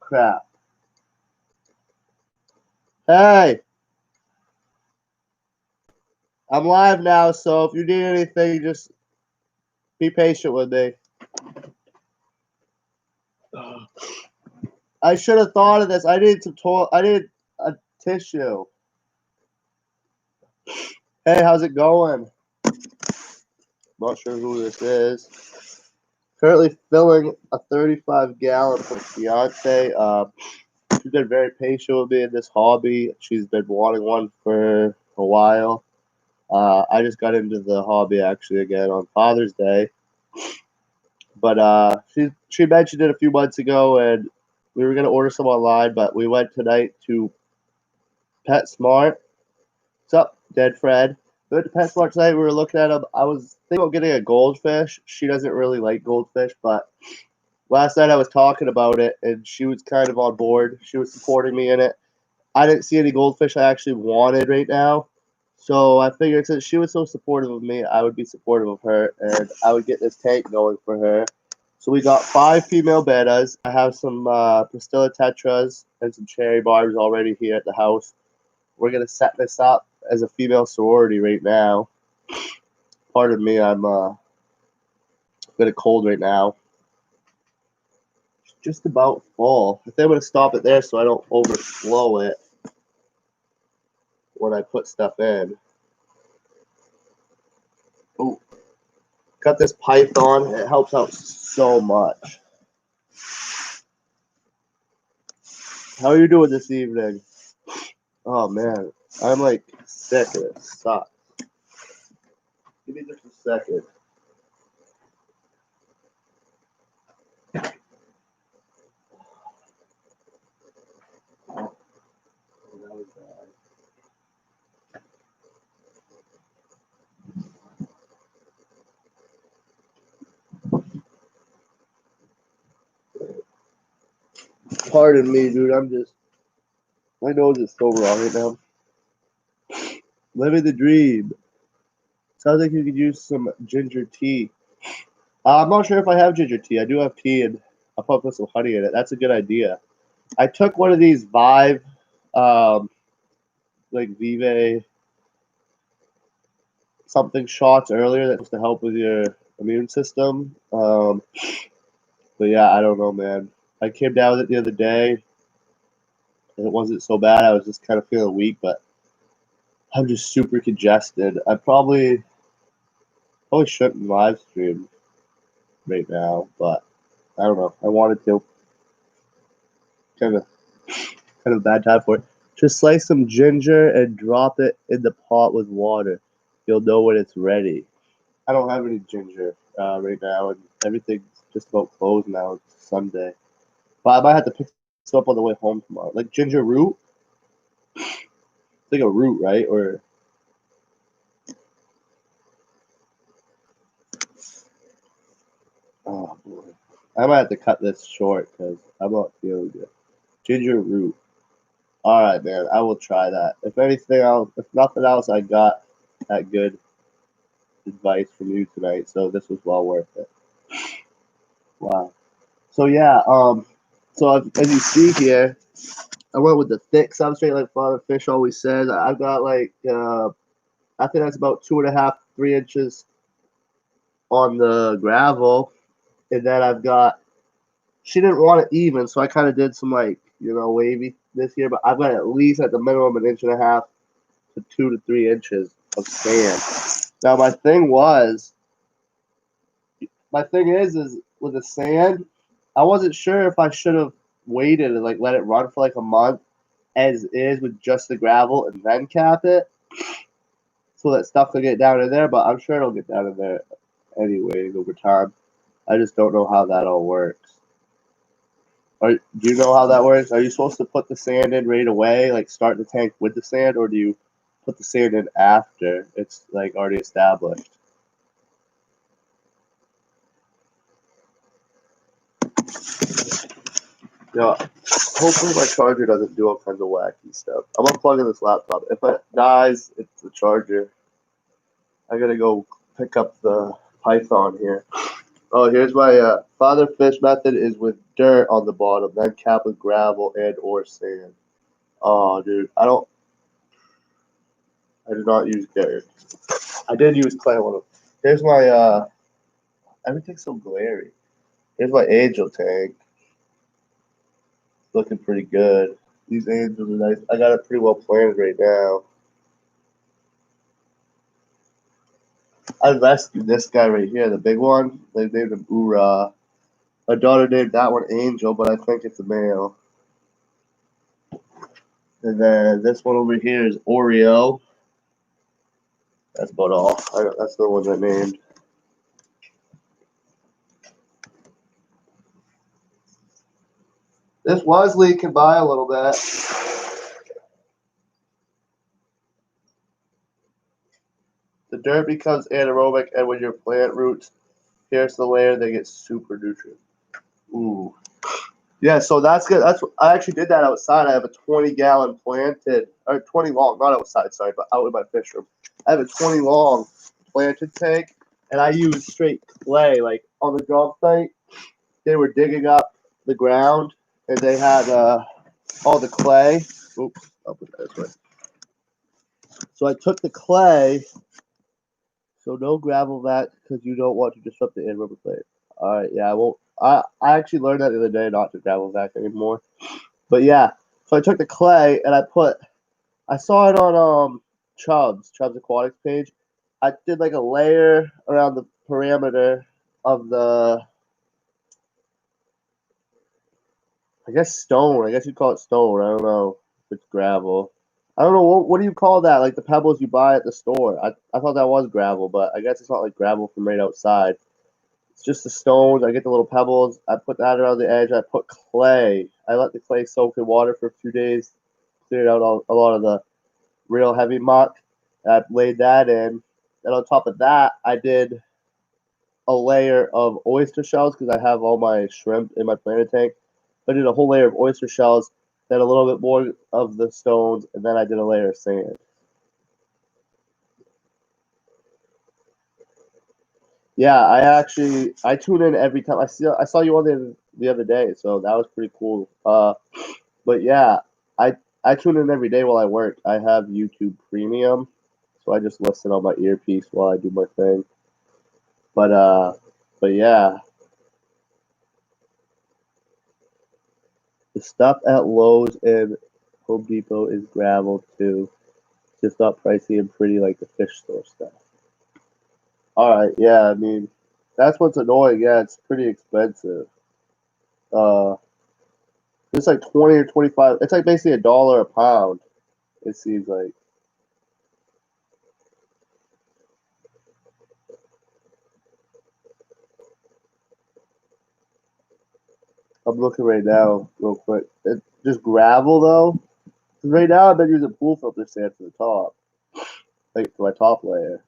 Crap. Hey! I'm live now, so if you need anything, just be patient with me. I should have thought of this. I need a tissue. Hey, how's it going? Not sure who this is. Currently filling a 35-gallon for Fiancée. She's been very patient with me in this hobby. She's been wanting one for a while. I just got into the hobby actually again on Father's Day. But she mentioned it a few months ago, and we were going to order some online, but we went tonight to PetSmart. What's up, Dead Fred? We went to PetSmart tonight. We were looking at them. I was thinking about getting a goldfish. She doesn't really like goldfish, but last night I was talking about it, and she was kind of on board. She was supporting me in it. I didn't see any goldfish I actually wanted right now. So I figured since she was so supportive of me, I would be supportive of her, and I would get this tank going for her. So we got 5 female bettas. I have some Pristilla tetras and some cherry barbs already here at the house. We're going to set this up as a female sorority right now. Pardon me, I'm a bit of cold right now. It's just about full. I think I'm going to stop it there so I don't overflow it when I put stuff in. Oh, got this python. It helps out so much. How are you doing this evening? Oh man, I'm like sick and it sucks. Give me just a second. Oh, that was bad. Pardon me, dude. My nose is so raw right now. Living the dream. Sounds like you could use some ginger tea. I'm not sure if I have ginger tea. I do have tea, and I'll probably put some honey in it. That's a good idea. I took one of these Vive, like Vive something shots earlier that's to help with your immune system. But yeah, I don't know, man. I came down with it the other day, and it wasn't so bad. I was just kind of feeling weak, but I'm just super congested. I probably shouldn't live stream right now, but I don't know. I wanted to. Kind of bad time for it. Just slice some ginger and drop it in the pot with water. You'll know when it's ready. I don't have any ginger right now, and everything's just about closed now. It's Sunday. But I might have to pick some up on the way home tomorrow. Like ginger root? It's like a root, right? Or oh boy. I might have to cut this short because I'm not feeling good. Ginger root. All right, man. I will try that. If nothing else, I got that good advice from you tonight, so this was well worth it. Wow. So yeah, so as you see here, I went with the thick substrate like Father Fish always says. I've got like I think that's about 2.5, 3 inches on the gravel, and then I've got. She didn't want it even, so I kind of did some like wavy this year, but I've got at least at the minimum 1.5 to 2 to 3 inches of sand. Now my thing is with the sand, I wasn't sure if I should have waited and like let it run for like a month as is with just the gravel and then cap it so that stuff could get down in there, but I'm sure it'll get down in there anyway over time. I just don't know how that all works. Do you know how that works? Are you supposed to put the sand in right away, like start the tank with the sand, or do you put the sand in after it's like already established? Yeah, hopefully my charger doesn't do all kinds of wacky stuff. I'm unplugging this laptop. If it dies, it's the charger. I gotta go pick up the Python here. Oh, here's my father fish method is with dirt on the bottom, then cap with gravel and or sand. Oh, dude, I did not use dirt. I did use clay on them. Here's my everything's so glary. Here's my angel tank. Looking pretty good. These angels are nice. I got it pretty well planned right now. I rescued this guy right here, the big one. They named him Ura. My daughter named that one Angel, but I think it's a male. And then this one over here is Oreo. That's about all. That's the ones I named. This was leaking by a little bit. The dirt becomes anaerobic, and when your plant roots pierce the layer, they get super nutrient. Ooh. Yeah, so that's good. I actually did that outside. I have a 20-gallon planted, or 20 long, not outside, sorry, but out in my fish room. I have a 20 long planted tank, and I use straight clay. Like on the job site, they were digging up the ground, and they had all the clay. Oops, I'll put that this way. So I took the clay. So no gravel vac because you don't want to disrupt the anaerobic layer. All right, yeah, I won't. I actually learned that the other day not to gravel vac anymore. But yeah, so I took the clay and I saw it on Chubb's Aquatics page. I did like a layer around the perimeter of the, I guess stone. I guess you'd call it stone. I don't know if it's gravel. I don't know what do you call that? Like the pebbles you buy at the store. I thought that was gravel, but I guess it's not like gravel from right outside. It's just the stones. I get the little pebbles. I put that around the edge. I put clay. I let the clay soak in water for a few days, cleared out a lot of the real heavy muck. And I laid that in. And on top of that, I did a layer of oyster shells because I have all my shrimp in my planter tank. I did a whole layer of oyster shells, then a little bit more of the stones, and then I did a layer of sand. Yeah, I tune in every time. I saw you on the other day, so that was pretty cool. But yeah, I tune in every day while I work. I have YouTube Premium, so I just listen on my earpiece while I do my thing. But uh, but yeah, the stuff at Lowe's and Home Depot is gravel too. It's just not pricey and pretty like the fish store stuff. All right, yeah, I mean that's what's annoying. Yeah, it's pretty expensive. Uh, it's like 20 or 25. It's like basically $1 a pound. It seems like. I'm looking right now, real quick. It's just gravel though. 'Cause right now I've been using pool filter sand for the top, like for my top layer.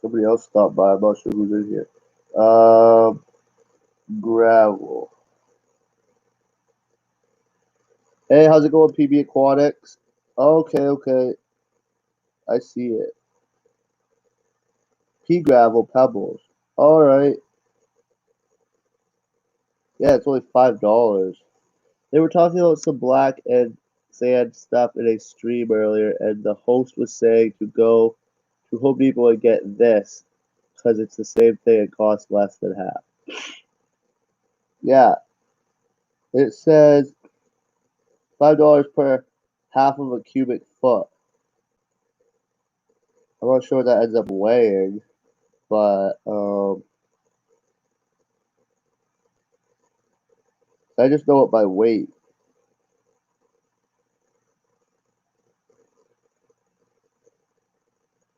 Somebody else stopped by. I'm not sure who's in here. Um, gravel. Hey, how's it going, PB Aquatics? Okay, okay, I see it. Pea gravel pebbles. All right. Yeah, it's only $5. They were talking about some black and sand stuff in a stream earlier, and the host was saying to go to Home Depot and get this because it's the same thing and costs less than half. Yeah, it says $5 per half of a cubic foot. I'm not sure what that ends up weighing, but I just know it by weight.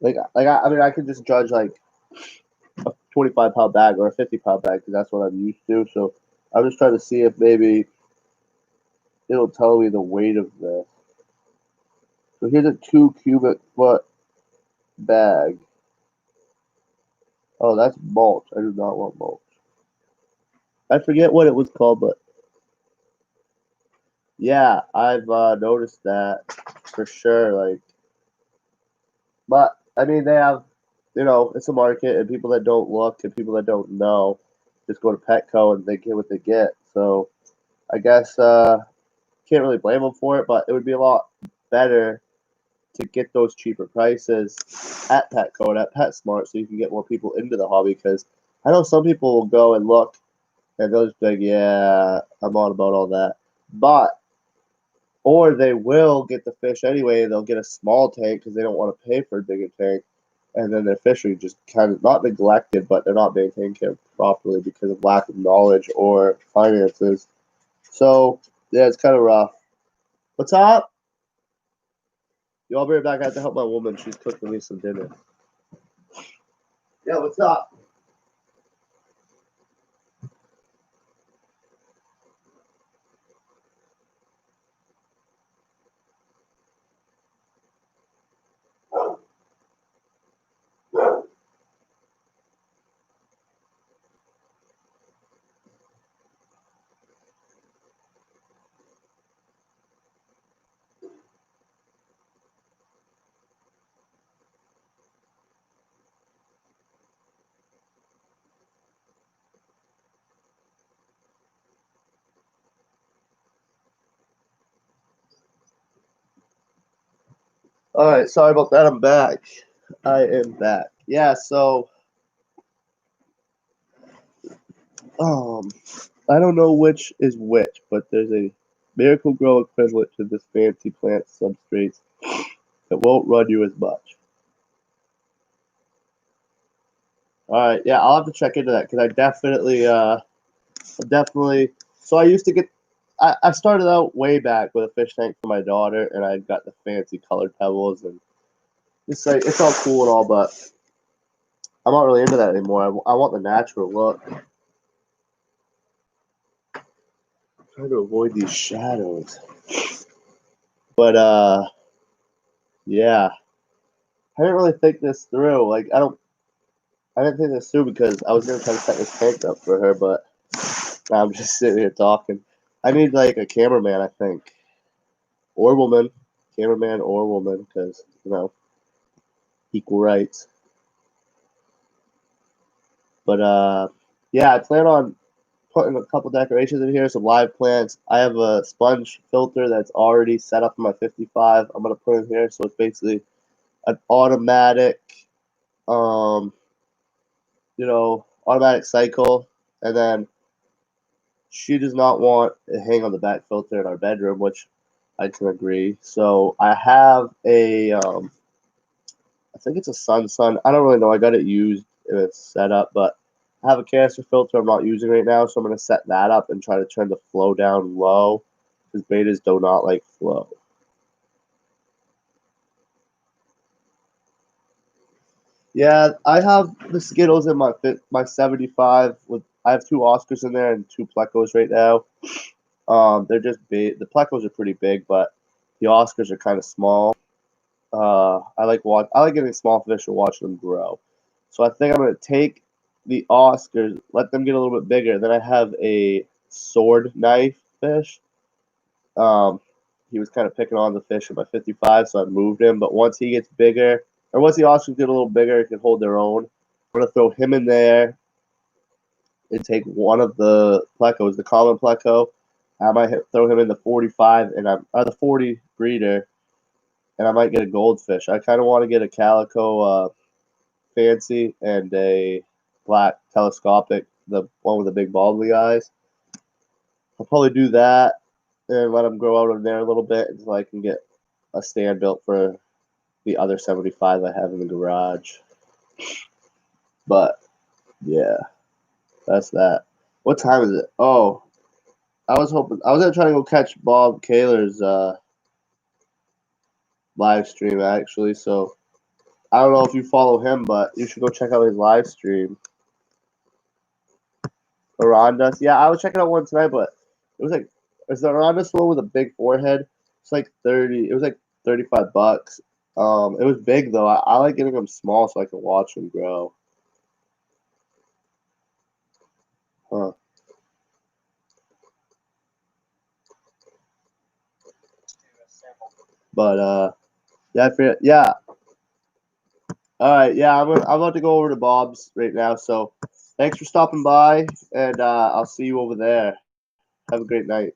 I mean, I could just judge like a 25-pound bag or a 50-pound bag because that's what I'm used to. So I'm just trying to see if maybe it'll tell me the weight of this. So here's a 2 cubic foot bag. Oh, that's mulch. I do not want mulch. I forget what it was called, but yeah, I've noticed that for sure. Like But I mean, they have, it's a market, and people that don't look and people that don't know just go to Petco and they get what they get. So I guess can't really blame them for it, but it would be a lot better to get those cheaper prices at Petco and at PetSmart so you can get more people into the hobby. Because I know some people will go and look and they'll just be like, yeah, I'm on about all that. But or they will get the fish anyway. They'll get a small tank because they don't want to pay for a bigger tank, and then their fish are just kind of not neglected, but they're not being taken care of properly because of lack of knowledge or finances. So yeah, it's kind of rough. What's up? Y'all be right back. I have to help my woman. She's cooking me some dinner. Yeah, what's up? All right, sorry about that. I'm back. I am back. Yeah, so um, I don't know which is which, but there's a miracle grow equivalent to this fancy plant substrates that won't run you as much. All right, yeah, I'll have to check into that because definitely. So I used to get, I started out way back with a fish tank for my daughter, and I got the fancy colored pebbles, and it's like it's all cool and all, but I'm not really into that anymore. I want the natural look. I'm trying to avoid these shadows, but yeah, I didn't really think this through. Like I didn't think this through because I was gonna try to set this tank up for her, but now I'm just sitting here talking. I need like a cameraman, I think, or woman, cameraman or woman, because equal rights. But yeah, I plan on putting a couple decorations in here, some live plants. I have a sponge filter that's already set up in my 55. I'm gonna put in here, so it's basically an automatic, um, automatic cycle, and then she does not want to hang on the back filter in our bedroom, which I can agree. So I have I think it's a Sun. I don't really know. I got it used and it's set up, but I have a canister filter I'm not using right now, so I'm going to set that up and try to turn the flow down low because betas do not like flow. Yeah, I have the Skittles in my 75 with I have two Oscars in there and two Plecos right now. They're just big. The Plecos are pretty big, but the Oscars are kind of small. I like getting small fish and watching them grow. So I think I'm gonna take the Oscars, let them get a little bit bigger. Then I have a sword knife fish. Um, he was kind of picking on the fish at my 55, so I moved him. But once he gets bigger, or once the Oscars get a little bigger, he can hold their own. I'm gonna throw him in there and take one of the plecos, the common pleco. I might throw him in the 45 and the 40 breeder, and I might get a goldfish. I kind of want to get a calico fancy and a black telescopic, the one with the big baldly eyes. I'll probably do that and let them grow out of there a little bit until I can get a stand built for the other 75 I have in the garage. But yeah, that's that. What time is it? Oh, I was gonna try to go catch Bob Kaler's live stream actually. So I don't know if you follow him, but you should go check out his live stream. Arandas. Yeah, I was checking out one tonight, but it was like it's the Arandas one with a big forehead. It's like 30. It was like $35. It was big though. I like getting them small so I can watch them grow. Huh. But yeah, I forget. Yeah, All right, yeah, I'm about to go over to Bob's right now. So, thanks for stopping by, and I'll see you over there. Have a great night.